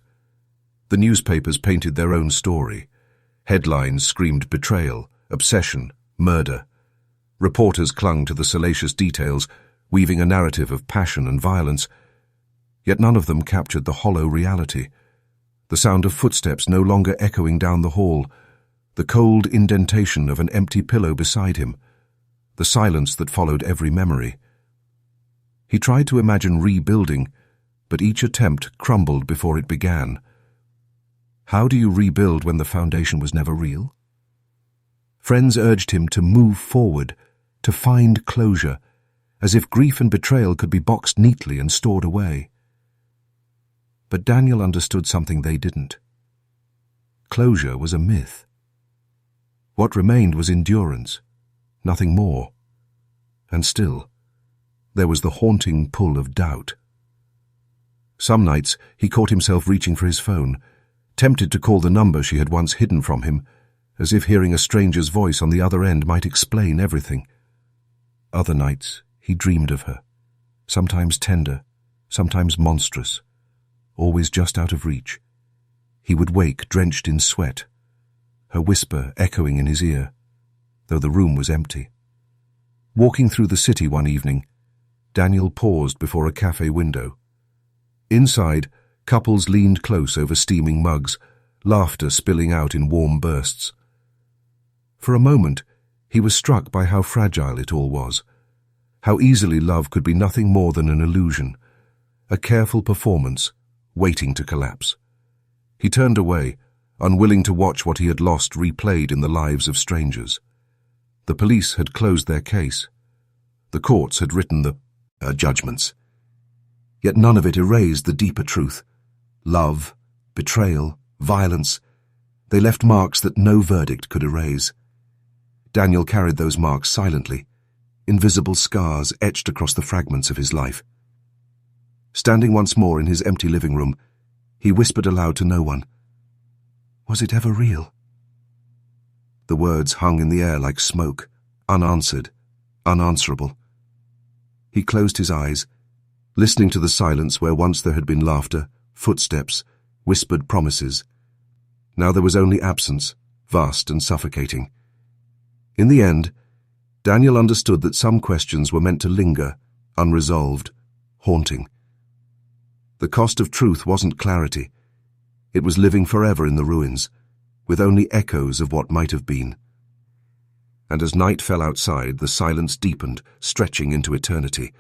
The newspapers painted their own story. Headlines screamed betrayal, obsession, murder. Reporters clung to the salacious details, weaving a narrative of passion and violence. Yet none of them captured the hollow reality. The sound of footsteps no longer echoing down the hall, the cold indentation of an empty pillow beside him, the silence that followed every memory. He tried to imagine rebuilding, but each attempt crumbled before it began. How do you rebuild when the foundation was never real? Friends urged him to move forward, to find closure, as if grief and betrayal could be boxed neatly and stored away. But Daniel understood something they didn't. Closure was a myth. What remained was endurance, nothing more. And still, there was the haunting pull of doubt. Some nights he caught himself reaching for his phone, tempted to call the number she had once hidden from him, as if hearing a stranger's voice on the other end might explain everything. Other nights he dreamed of her, sometimes tender, sometimes monstrous, always just out of reach. He would wake drenched in sweat, her whisper echoing in his ear, though the room was empty. Walking through the city one evening, Daniel paused before a cafe window. Inside, couples leaned close over steaming mugs, laughter spilling out in warm bursts. For a moment, he was struck by how fragile it all was, how easily love could be nothing more than an illusion, a careful performance, waiting to collapse. He turned away, unwilling to watch what he had lost replayed in the lives of strangers. The police had closed their case. The courts had written the judgments. Yet none of it erased the deeper truth. Love, betrayal, violence, they left marks that no verdict could erase. Daniel carried those marks silently, invisible scars etched across the fragments of his life. Standing once more in his empty living room, he whispered aloud to no one, "Was it ever real?" The words hung in the air like smoke, unanswered, unanswerable. He closed his eyes, listening to the silence where once there had been laughter, footsteps, whispered promises. Now there was only absence, vast and suffocating. In the end, Daniel understood that some questions were meant to linger, unresolved, haunting. The cost of truth wasn't clarity. It was living forever in the ruins, with only echoes of what might have been. And as night fell outside, the silence deepened, stretching into eternity.